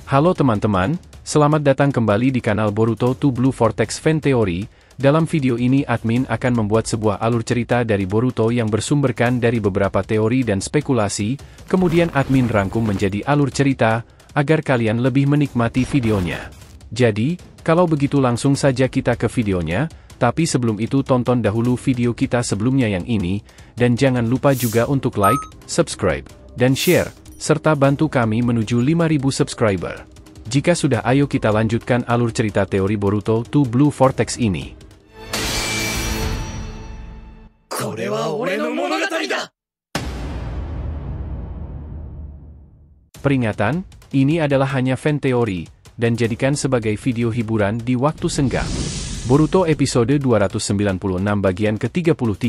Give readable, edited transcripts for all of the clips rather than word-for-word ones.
Halo teman-teman, selamat datang kembali di kanal Boruto to Blue Vortex Fan Theory. Dalam video ini admin akan membuat sebuah alur cerita dari Boruto yang bersumberkan dari beberapa teori dan spekulasi, kemudian admin rangkum menjadi alur cerita, agar kalian lebih menikmati videonya. Jadi, kalau begitu langsung saja kita ke videonya, tapi sebelum itu tonton dahulu video kita sebelumnya yang ini, dan jangan lupa juga untuk like, subscribe, dan share, serta bantu kami menuju 5.000 subscriber. Jika sudah, ayo kita lanjutkan alur cerita teori Boruto to Blue Vortex ini. Peringatan, ini adalah hanya fan teori, dan jadikan sebagai video hiburan di waktu senggang. Boruto episode 296 bagian ke-33,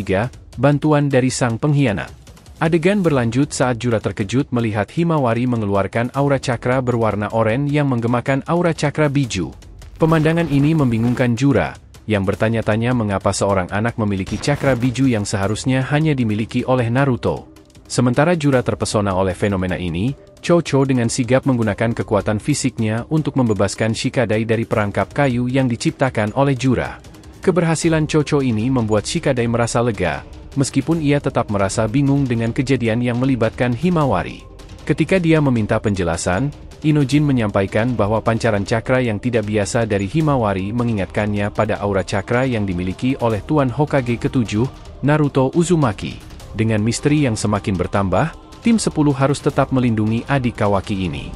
Bantuan dari Sang Pengkhianat. Adegan berlanjut saat Jura terkejut melihat Himawari mengeluarkan aura cakra berwarna oranye yang menggemakan aura cakra biju. Pemandangan ini membingungkan Jura, yang bertanya-tanya mengapa seorang anak memiliki cakra biju yang seharusnya hanya dimiliki oleh Naruto. Sementara Jura terpesona oleh fenomena ini, Chocho dengan sigap menggunakan kekuatan fisiknya untuk membebaskan Shikadai dari perangkap kayu yang diciptakan oleh Jura. Keberhasilan Chocho ini membuat Shikadai merasa lega, meskipun ia tetap merasa bingung dengan kejadian yang melibatkan Himawari. Ketika dia meminta penjelasan, Inojin menyampaikan bahwa pancaran cakra yang tidak biasa dari Himawari mengingatkannya pada aura cakra yang dimiliki oleh Tuan Hokage ke-7, Naruto Uzumaki. Dengan misteri yang semakin bertambah, tim 10 harus tetap melindungi adik Kawaki ini.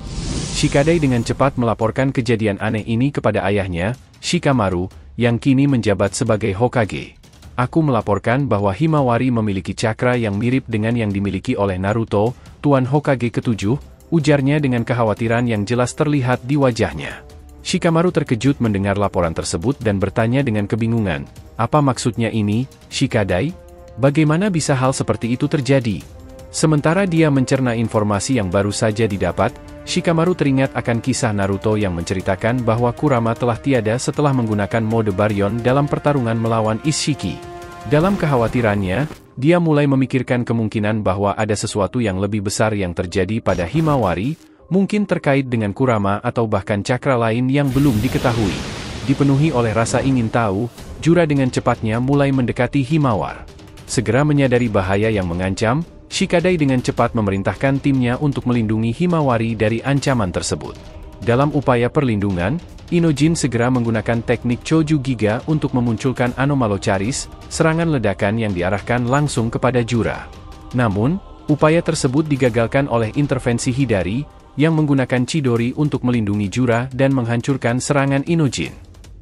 Shikadai dengan cepat melaporkan kejadian aneh ini kepada ayahnya, Shikamaru, yang kini menjabat sebagai Hokage. Aku melaporkan bahwa Himawari memiliki cakra yang mirip dengan yang dimiliki oleh Naruto, Tuan Hokage ke-7, ujarnya dengan kekhawatiran yang jelas terlihat di wajahnya. Shikamaru terkejut mendengar laporan tersebut dan bertanya dengan kebingungan, apa maksudnya ini, Shikadai? Bagaimana bisa hal seperti itu terjadi? Sementara dia mencerna informasi yang baru saja didapat, Shikamaru teringat akan kisah Naruto yang menceritakan bahwa Kurama telah tiada setelah menggunakan mode Baryon dalam pertarungan melawan Ishiki. Dalam kekhawatirannya, dia mulai memikirkan kemungkinan bahwa ada sesuatu yang lebih besar yang terjadi pada Himawari, mungkin terkait dengan Kurama atau bahkan cakra lain yang belum diketahui. Dipenuhi oleh rasa ingin tahu, Jura dengan cepatnya mulai mendekati Himawari. Segera menyadari bahaya yang mengancam, Shikadai dengan cepat memerintahkan timnya untuk melindungi Himawari dari ancaman tersebut. Dalam upaya perlindungan, Inojin segera menggunakan teknik Choju Giga untuk memunculkan Anomalocaris, serangan ledakan yang diarahkan langsung kepada Jura. Namun, upaya tersebut digagalkan oleh intervensi Hidari, yang menggunakan Chidori untuk melindungi Jura dan menghancurkan serangan Inojin.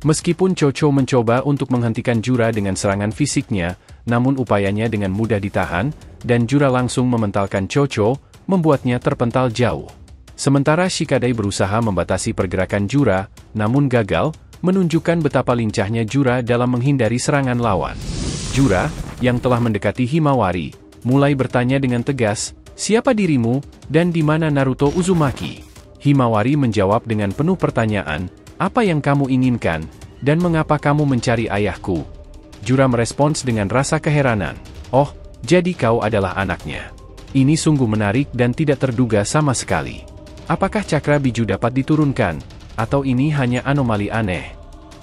Meskipun Chocho mencoba untuk menghentikan Jura dengan serangan fisiknya, namun upayanya dengan mudah ditahan, dan Jura langsung mementalkan Chocho, membuatnya terpental jauh. Sementara Shikadai berusaha membatasi pergerakan Jura, namun gagal, menunjukkan betapa lincahnya Jura dalam menghindari serangan lawan. Jura, yang telah mendekati Himawari, mulai bertanya dengan tegas, siapa dirimu, dan di mana Naruto Uzumaki? Himawari menjawab dengan penuh pertanyaan, apa yang kamu inginkan, dan mengapa kamu mencari ayahku? Jura merespons dengan rasa keheranan, oh, jadi kau adalah anaknya. Ini sungguh menarik dan tidak terduga sama sekali. Apakah cakra biju dapat diturunkan, atau ini hanya anomali aneh?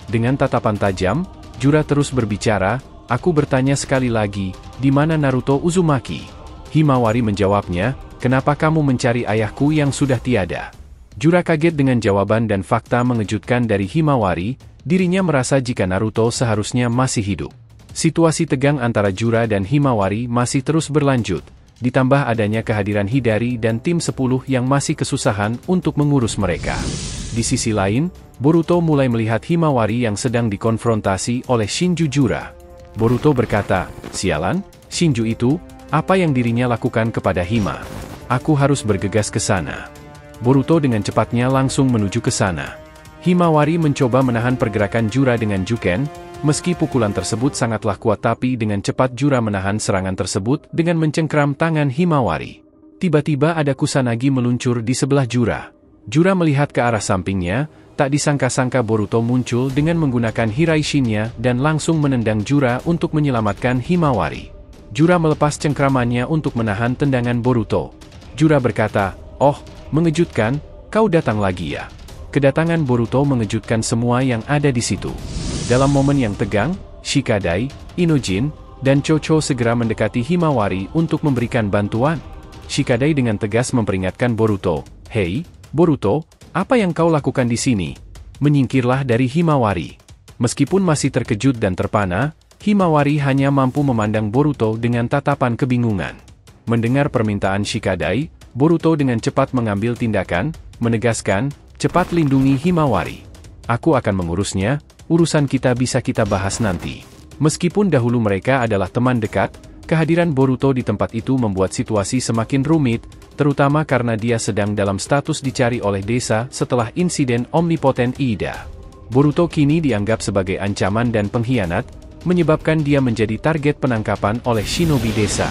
Dengan tatapan tajam, Jura terus berbicara, aku bertanya sekali lagi, di mana Naruto Uzumaki? Himawari menjawabnya, kenapa kamu mencari ayahku yang sudah tiada? Jura kaget dengan jawaban dan fakta mengejutkan dari Himawari, dirinya merasa jika Naruto seharusnya masih hidup. Situasi tegang antara Jura dan Himawari masih terus berlanjut, ditambah adanya kehadiran Hidari dan tim 10 yang masih kesusahan untuk mengurus mereka. Di sisi lain, Boruto mulai melihat Himawari yang sedang dikonfrontasi oleh Shinju Jura. Boruto berkata, sialan, Shinju itu, apa yang dirinya lakukan kepada Hima? Aku harus bergegas ke sana. Boruto dengan cepatnya langsung menuju ke sana. Himawari mencoba menahan pergerakan Jura dengan Juken, meski pukulan tersebut sangatlah kuat tapi dengan cepat Jura menahan serangan tersebut dengan mencengkram tangan Himawari. Tiba-tiba ada Kusanagi meluncur di sebelah Jura. Jura melihat ke arah sampingnya, tak disangka-sangka Boruto muncul dengan menggunakan Hiraishin-nya dan langsung menendang Jura untuk menyelamatkan Himawari. Jura melepas cengkramannya untuk menahan tendangan Boruto. Jura berkata, oh, mengejutkan, kau datang lagi ya. Kedatangan Boruto mengejutkan semua yang ada di situ. Dalam momen yang tegang, Shikadai, Inojin, dan Chocho segera mendekati Himawari untuk memberikan bantuan. Shikadai dengan tegas memperingatkan Boruto, "Hei, Boruto, apa yang kau lakukan di sini? Menyingkirlah dari Himawari." Meskipun masih terkejut dan terpana, Himawari hanya mampu memandang Boruto dengan tatapan kebingungan. Mendengar permintaan Shikadai, Boruto dengan cepat mengambil tindakan, menegaskan, "Cepat lindungi Himawari. Aku akan mengurusnya, urusan kita bisa kita bahas nanti." Meskipun dahulu mereka adalah teman dekat, kehadiran Boruto di tempat itu membuat situasi semakin rumit, terutama karena dia sedang dalam status dicari oleh desa setelah insiden omnipoten Iida. Boruto kini dianggap sebagai ancaman dan pengkhianat, menyebabkan dia menjadi target penangkapan oleh shinobi desa.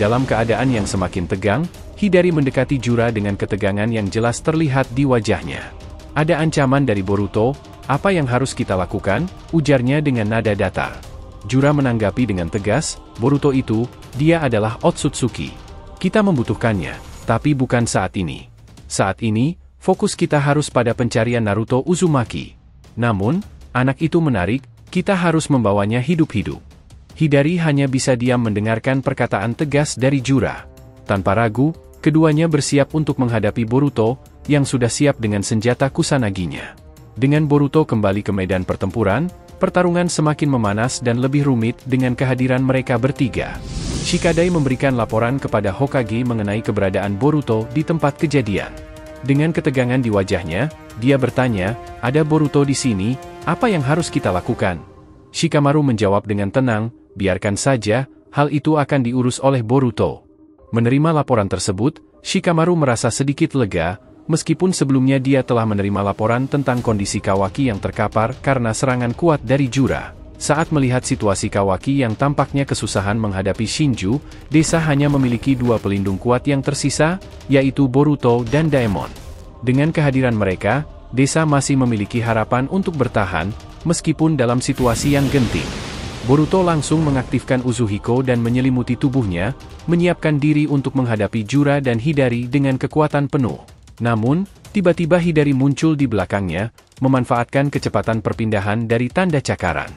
Dalam keadaan yang semakin tegang, Hidari mendekati Jura dengan ketegangan yang jelas terlihat di wajahnya. "Ada ancaman dari Boruto, apa yang harus kita lakukan?" ujarnya dengan nada datar. Jura menanggapi dengan tegas, "Boruto itu, dia adalah Otsutsuki. Kita membutuhkannya, tapi bukan saat ini. Saat ini, fokus kita harus pada pencarian Naruto Uzumaki. Namun, anak itu menarik, kita harus membawanya hidup-hidup." Hidari hanya bisa diam mendengarkan perkataan tegas dari Jura. Tanpa ragu, keduanya bersiap untuk menghadapi Boruto, yang sudah siap dengan senjata Kusanaginya. Dengan Boruto kembali ke medan pertempuran, pertarungan semakin memanas dan lebih rumit dengan kehadiran mereka bertiga. Shikadai memberikan laporan kepada Hokage mengenai keberadaan Boruto di tempat kejadian. Dengan ketegangan di wajahnya, dia bertanya, "Ada Boruto di sini, apa yang harus kita lakukan?" Shikamaru menjawab dengan tenang, "Biarkan saja, hal itu akan diurus oleh Boruto." Menerima laporan tersebut, Shikamaru merasa sedikit lega, meskipun sebelumnya dia telah menerima laporan tentang kondisi Kawaki yang terkapar karena serangan kuat dari Jura. Saat melihat situasi Kawaki yang tampaknya kesusahan menghadapi Shinju, desa hanya memiliki dua pelindung kuat yang tersisa, yaitu Boruto dan Daemon. Dengan kehadiran mereka, desa masih memiliki harapan untuk bertahan, meskipun dalam situasi yang genting. Boruto langsung mengaktifkan Uzuhiko dan menyelimuti tubuhnya, menyiapkan diri untuk menghadapi Jura dan Hidari dengan kekuatan penuh. Namun, tiba-tiba Hidari muncul di belakangnya, memanfaatkan kecepatan perpindahan dari tanda cakaran.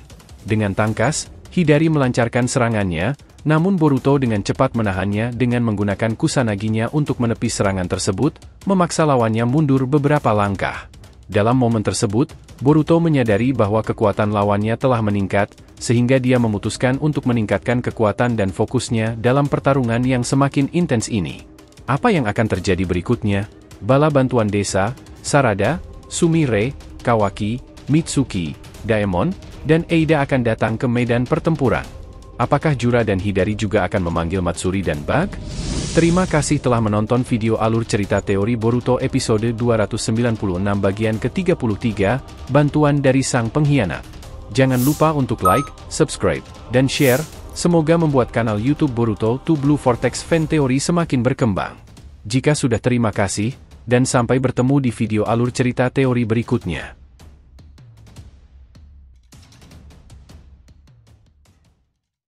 Dengan tangkas, Hidari melancarkan serangannya, namun Boruto dengan cepat menahannya dengan menggunakan Kusanaginya untuk menepis serangan tersebut, memaksa lawannya mundur beberapa langkah. Dalam momen tersebut, Boruto menyadari bahwa kekuatan lawannya telah meningkat, sehingga dia memutuskan untuk meningkatkan kekuatan dan fokusnya dalam pertarungan yang semakin intens ini. Apa yang akan terjadi berikutnya? Bala bantuan desa, Sarada, Sumire, Kawaki, Mitsuki, Daemon, dan Eida akan datang ke medan pertempuran. Apakah Jura dan Hidari juga akan memanggil Matsuri dan Bug? Terima kasih telah menonton video alur cerita teori Boruto episode 296 bagian ke-33, Bantuan dari Sang Pengkhianat. Jangan lupa untuk like, subscribe, dan share, semoga membuat kanal YouTube Boruto to Blue Vortex Fan Theory semakin berkembang. Jika sudah terima kasih, dan sampai bertemu di video alur cerita teori berikutnya.